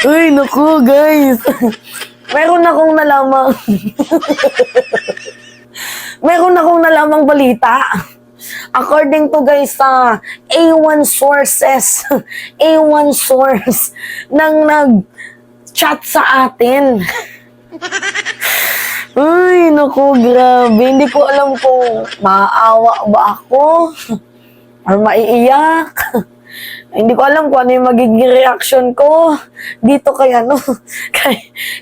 Uy, naku, guys. Meron akong nalamang meron akong nalamang balita. According to guys sa A1 sources, A1 source nang nag-chat sa atin. Ay, naku, grabe. Hindi ko alam kung maawa ba ako or maiiyak. Hindi ko alam kung ano yung magiging reaction ko dito kay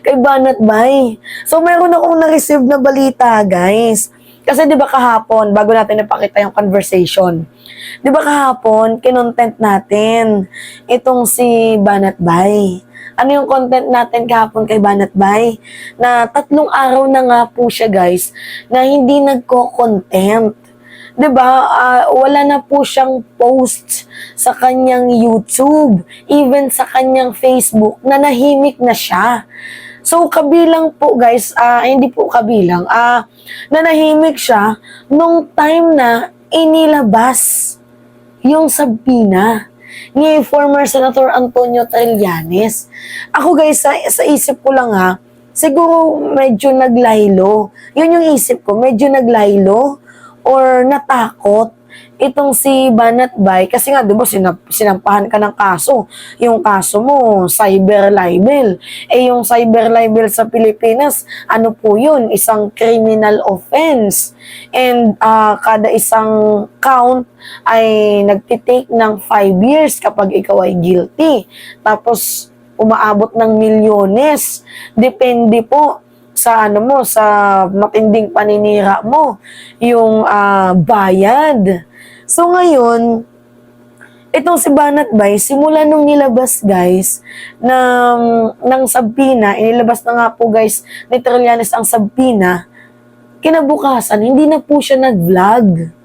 kay Banat Bay. So, meron akong na-receive na balita, guys. Kasi di ba kahapon, bago natin napakita yung conversation, di ba kahapon, kinontent natin itong si Banat Bay. Ano yung content natin kahapon kay Banat Bay? Na 3 araw na nga po siya, guys, na hindi nagko-content. 'Di ba? Wala na po siyang post sa kanyang YouTube, even sa kanyang Facebook, na nahimik na siya. So, kabilang po guys, hindi po kabilang, nanahimik siya nung time na inilabas yung sabina ni former Senator Antonio Trillanes. Ako guys, sa isip ko lang siguro medyo naglaylo. Yun yung isip ko, medyo naglaylo or natakot itong si Banat Bay kasi nga 'di ba sinampahan ka ng kaso. Yung kaso mo cyber libel. Yung cyber libel sa Pilipinas, ano po 'yun? Isang criminal offense. And kada isang count ay nagti-take ng 5 years kapag ikaw ay guilty. Tapos umaabot ng milyones. Depende po sa sa matinding paninira mo, yung bayad. So ngayon, itong si Banat Bay, simula nung nilabas guys, ng sabina, inilabas na nga po guys ni Trillanes ang sabina, kinabukasan, hindi na po siya nag-vlog.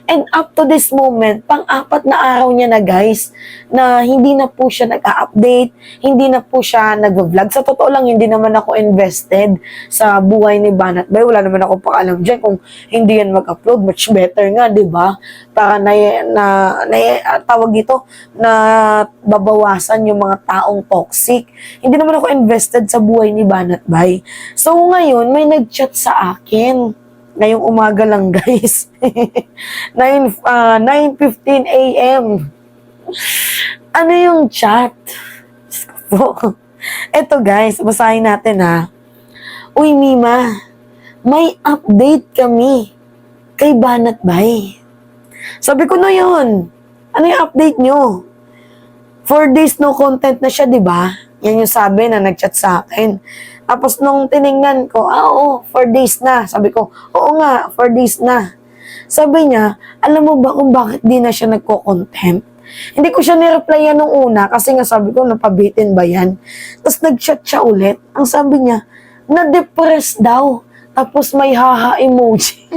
And up to this moment, pang-4 na araw niya na guys, na hindi na po siya nag-update, hindi na po siya nag-vlog. Sa totoo lang, hindi naman ako invested sa buhay ni Banat Bay. Wala naman ako pakalam dyan kung hindi yan mag-upload. Much better nga, di ba? Para tawag dito, na babawasan yung mga taong toxic. Hindi naman ako invested sa buhay ni Banat Bay. So ngayon, may nag-chat sa akin. Ngayong umaga lang guys. 9:15 a.m. Ano yung chat? Eto guys, basahin natin Uy Mima, may update kami kay Banat Bay. Sabi ko na yun. Ano yung update nyo? 4 days no content na siya, di ba? Yan yung sabi na nag-chat sa akin. Tapos nung tiningnan ko, oo, 4 days na. Sabi ko, oo nga, 4 days na. Sabi niya, alam mo ba kung bakit di na siya nagko-content? Hindi ko siya nireplyan nung una kasi nga sabi ko, napabitin ba yan? Tapos nag-chat siya ulit. Ang sabi niya, na-depress daw. Tapos may haha emoji.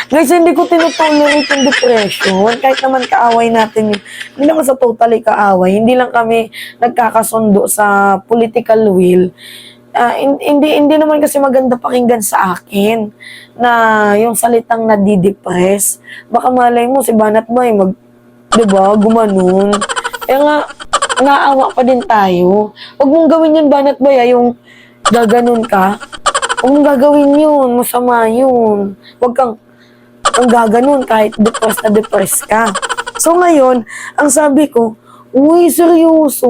Guys, hindi ko tinotolerate yung depression. Kahit naman kaaway natin yun. Hindi naman sa totally kaaway. Hindi lang kami nagkakasundo sa political will. Hindi naman kasi maganda pakinggan sa akin na yung salitang nadidepress. Baka malay mo si Banat Bay diba, gumanon. Kaya nga, naawa pa din tayo. Huwag mong gawin yun, Banat Bay, yung gaganon ka. Huwag mong gagawin yun. Masama yun. Huwag kang gaganon kahit depressed ka. So ngayon, ang sabi ko, uy, seryoso?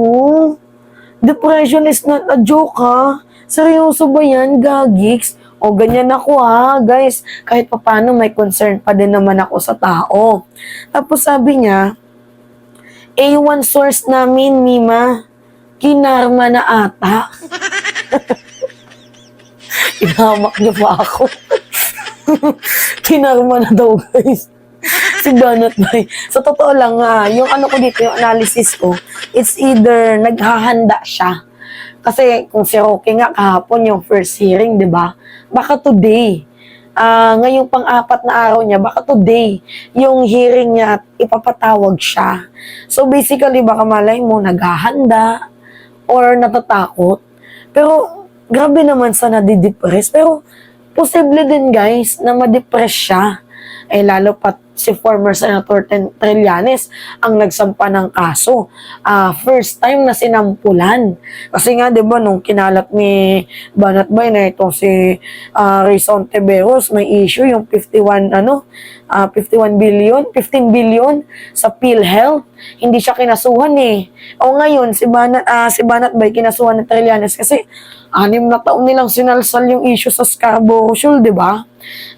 Depression is not a joke Seryoso ba yan, gagiks? O ganyan ako guys. Kahit papano may concern pa din naman ako sa tao. Tapos sabi niya, A1 source namin, Mima, kinarma na ata. Inahamak niyo pa ako. Kinarma na daw guys. Si Banat Bay. Sa totoo lang yung ko dito, yung analysis ko, it's either naghahanda siya. Kasi kung si Roque nga kahapon yung first hearing, di ba? Baka today, ngayong pang-4 na araw niya, baka today, yung hearing niya at ipapatawag siya. So basically, baka malay mo, naghahanda or natatakot. Pero grabe naman sa nadidepress. Pero posible din guys na ma-depress siya. Eh lalo pat si former Senator Trillanes ang nagsampa ng kaso. First time na sinampulan. Kasi nga, di ba, nung kinalat ni Banatbay na ito si Rizon Tiberos, may issue yung 15 billion sa PhilHealth. Hindi siya kinasuhan eh. O ngayon, si Banatbay kinasuhan ni Trillanes kasi 6 na taon nilang sinalsal yung issue sa Scarborough Shoal, di ba?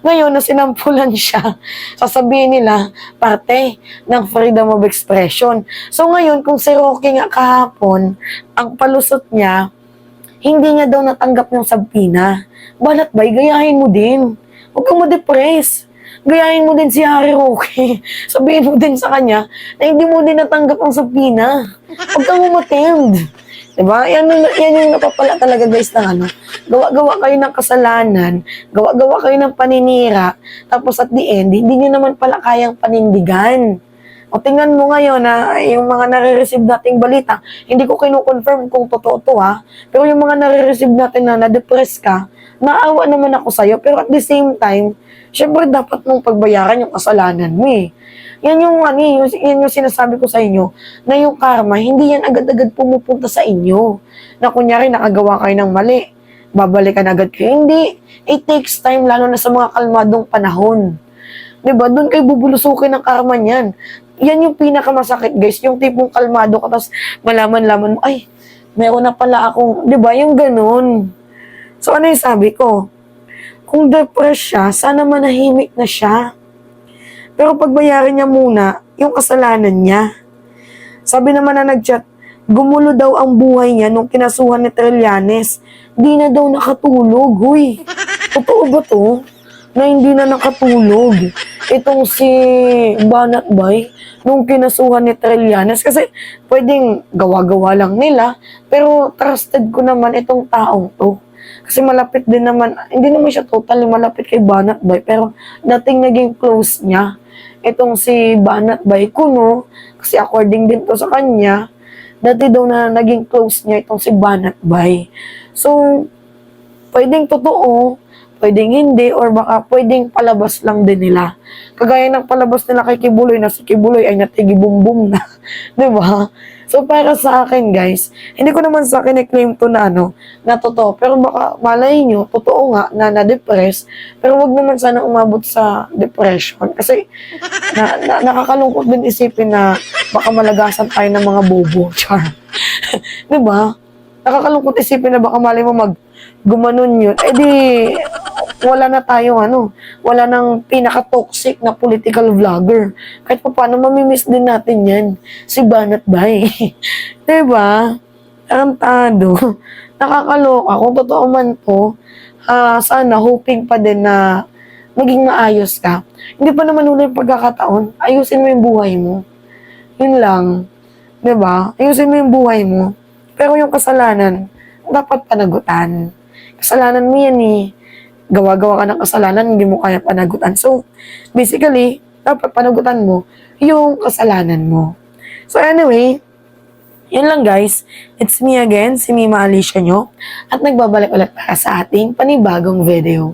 Ngayon, na sinampulan siya, sasabihin nila, parte ng freedom of expression. So ngayon, kung si Roque nga kahapon, ang palusot niya, hindi niya daw natanggap yung sabina. Banatbay, gayahin mo din. Huwag kang ma-depress. Gayahin mo din si Harry Roque. Sabihin mo din sa kanya na hindi mo din natanggap ang sabina. Huwag kang umatend. Diba? Yan yung napapala talaga guys ng gawa-gawa kayo ng kasalanan, gawa-gawa kayo ng paninira, tapos at the end, hindi nyo naman pala kayang panindigan. O tingnan mo ngayon na yung mga nare-receive nating balita, hindi ko kinu-confirm kung totoo to pero yung mga nare-receive natin na na-depress ka, naawa naman ako sa'yo, pero at the same time, syempre dapat mong pagbayaran yung kasalanan mo eh. Yan yung sinasabi ko sa inyo, na yung karma, hindi yan agad-agad pumupunta sa inyo. Na kunyari, nakagawa kayo ng mali, babalikan agad kayo. Hindi. It takes time, lalo na sa mga kalmadong panahon. Diba? Doon kayo bubulusukin ng karma niyan. Yan yung pinakamasakit, guys. Yung tipong kalmado ka, tapos malaman-laman mo, ay, meron na pala akong, diba? Yung ganun. So, ano yung sabi ko? Kung depressed siya, sana manahimik na siya. Pero pagbayaran niya muna yung kasalanan niya. Sabi naman na nag-chat, gumulo daw ang buhay niya nung kinasuhan ni Trillanes. Di na daw nakatulog. Huy, totoo ba to? Na hindi na nakatulog. Itong si Banatbay nung kinasuhan ni Trillanes. Kasi pwedeng gawa-gawa lang nila. Pero trusted ko naman itong taong to. Kasi malapit din naman, hindi naman siya totally malapit kay Banatbay. Pero dating naging close niya. Itong si Banatbay Kuno, kasi according din to sa kanya, dati daw na naging close niya itong si Banatbay. So, pwedeng totoo, pwedeng hindi, or baka pwedeng palabas lang din nila. Kagaya ng palabas nila kay Kibuloy na si Kibuloy ay natigi-bum-bum na. Diba? So, para sa akin, guys, hindi ko naman sa akin i-claim to na na totoo. Pero baka malay nyo, totoo nga na na-depress. Pero wag naman sana umabot sa depression. Kasi, nakakalungkot din isipin na baka malagasan tayo ng mga bobo. Char. Diba? Nakakalungkot isipin na baka malay mo gumanon yun. Eh di, wala na tayong wala nang pinaka-toxic na political vlogger. Kahit pa paano, mamimiss din natin yan. Si Banatbay. Diba? Tarantado. Nakakaloka. Kung totoo man to, sana hoping pa din na maging maayos ka. Hindi pa naman huli yung pagkakataon. Ayusin mo yung buhay mo. Yun lang. Diba? Ayusin mo yung buhay mo. Pero yung kasalanan, dapat panagutan. Kasalanan mo yan eh. Gawa-gawa ka ng kasalanan, hindi mo kaya panagutan. So, basically, dapat panagutan mo yung kasalanan mo. So, anyway, yun lang guys. It's me again, si Mima Alicia nyo. At nagbabalik ulit para sa ating panibagong video.